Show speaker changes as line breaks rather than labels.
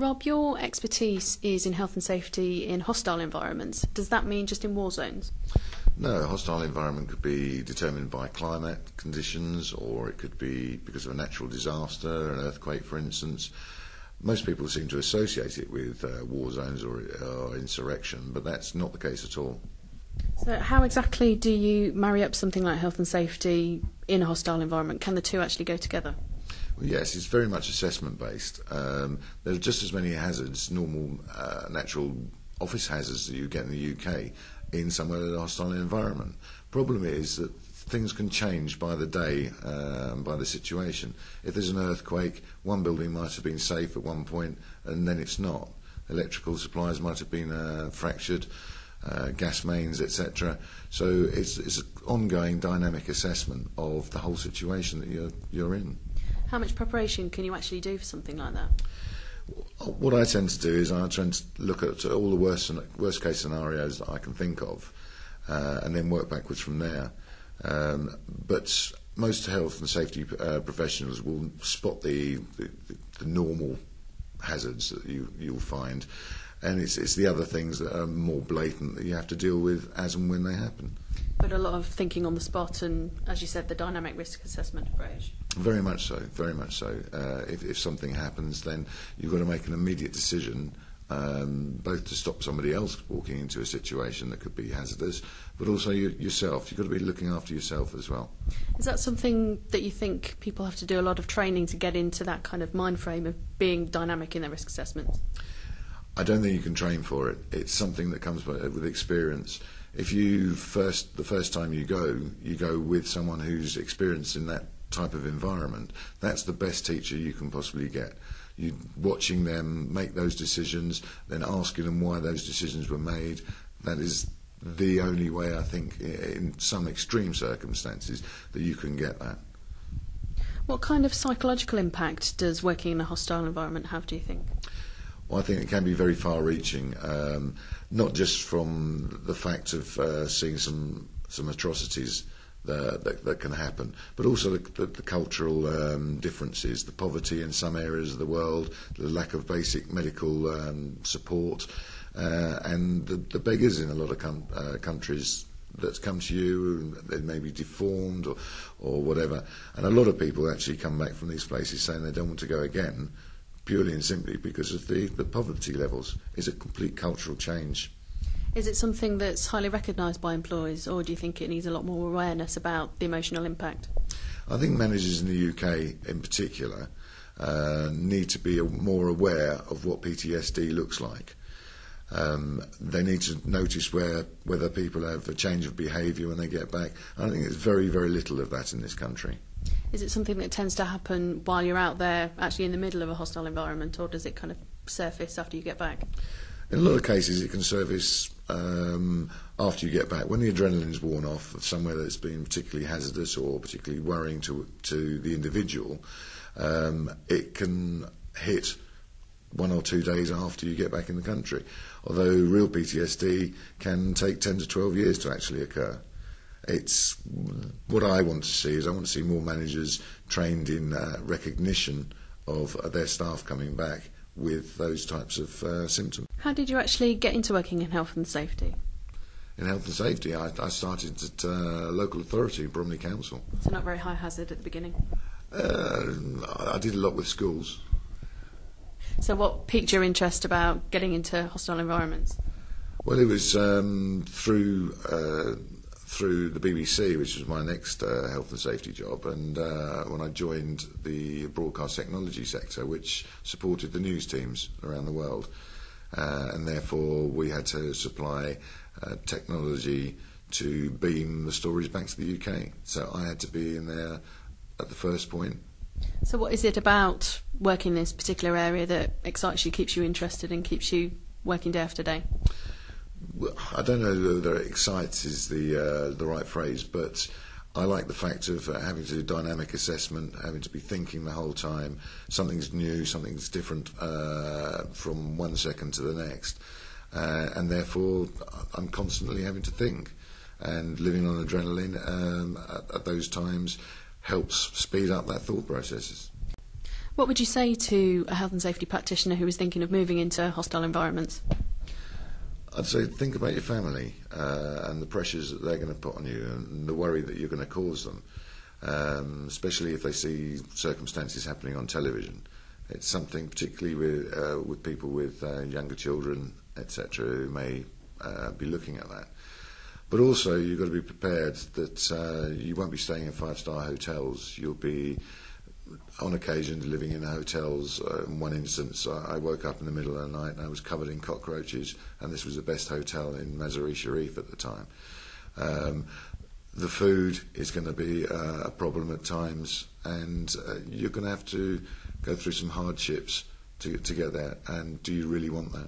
Rob, your expertise is in health and safety in hostile environments. Does that mean just in war zones?
No, a hostile environment could be determined by climate conditions, or it could be because of a natural disaster, an earthquake for instance. Most people seem to associate it with war zones or insurrection, but that's not the case at all.
So how exactly do you marry up something like health and safety in a hostile environment? Can the two actually go together?
Well, yes, it's very much assessment based. There are just as many hazards, normal natural office hazards that you get in the UK in somewhere in a hostile environment. Problem is that things can change by the day, by the situation. If there's an earthquake, one building might have been safe at one point and then it's not. Electrical supplies might have been fractured, gas mains, etc. So it's an ongoing dynamic assessment of the whole situation that you're in.
How much preparation can you actually do for something like that?
What I tend to do is I tend to look at all the worst case scenarios that I can think of, and then work backwards from there. But most health and safety professionals will spot the normal hazards that you'll find, and it's the other things that are more blatant that you have to deal with as and when they happen.
But a lot of thinking on the spot and, as you said, the dynamic risk assessment approach.
Very much so, very much so. If something happens, then you've got to make an immediate decision, both to stop somebody else walking into a situation that could be hazardous, but also yourself. You've got to be looking after yourself as well.
Is that something that you think people have to do a lot of training to get into that kind of mind frame of being dynamic in their risk assessments?
I don't think you can train for it. It's something that comes with experience. If the first time you go with someone who's experienced in that type of environment, that's the best teacher you can possibly get. You watching them make those decisions, then asking them why those decisions were made. That is the only way, I think, in some extreme circumstances, that you can get that.
What kind of psychological impact does working in a hostile environment have, do you think?
Well, I think it can be very far-reaching, not just from the fact of seeing some atrocities that can happen, but also the cultural differences, the poverty in some areas of the world, the lack of basic medical support, and the beggars in a lot of countries that come to you, they may be deformed or whatever. And a lot of people actually come back from these places saying they don't want to go again, purely and simply because of the poverty levels. It's a complete cultural change.
Is it something that's highly recognised by employees, or do you think it needs a lot more awareness about the emotional impact?
I think managers in the UK in particular need to be more aware of what PTSD looks like. They need to notice whether people have a change of behaviour when they get back. I think there's very, very little of that in this country.
Is it something that tends to happen while you're out there, actually in the middle of a hostile environment, or does it kind of surface after you get back?
In a lot of cases, it can surface after you get back. When the adrenaline's worn off of somewhere that's been particularly hazardous or particularly worrying to the individual, it can hit 1 or 2 days after you get back in the country. Although real PTSD can take 10 to 12 years to actually occur. It's what I want to see is I want to see more managers trained in recognition of their staff coming back with those types of symptoms.
How did you actually get into working in health and safety?
In health and safety, I started at local authority, Bromley Council.
So not very high hazard at the beginning?
I did a lot with schools.
So what piqued your interest about getting into hostile environments?
Well, it was through the BBC, which was my next health and safety job, and when I joined the broadcast technology sector, which supported the news teams around the world, and therefore we had to supply technology to beam the stories back to the UK. So I had to be in there at the first point.
So what is it about working in this particular area that excites you, keeps you interested and keeps you working day after day?
Well, I don't know whether excites is the right phrase, but I like the fact of having to do dynamic assessment, having to be thinking the whole time. Something's new, something's different from 1 second to the next, and therefore I'm constantly having to think. And living on adrenaline at those times helps speed up that thought processes.
What would you say to a health and safety practitioner who is thinking of moving into hostile environments?
I'd say think about your family and the pressures that they're going to put on you and the worry that you're going to cause them, especially if they see circumstances happening on television. It's something particularly with people with younger children, etc., who may be looking at that. But also you've got to be prepared that you won't be staying in five-star hotels. You'll be, on occasion, living in hotels. In one instance, I woke up in the middle of the night and I was covered in cockroaches, and this was the best hotel in Mazar-e Sharif at the time. The food is going to be a problem at times, and you're going to have to go through some hardships to get there. And do you really want that?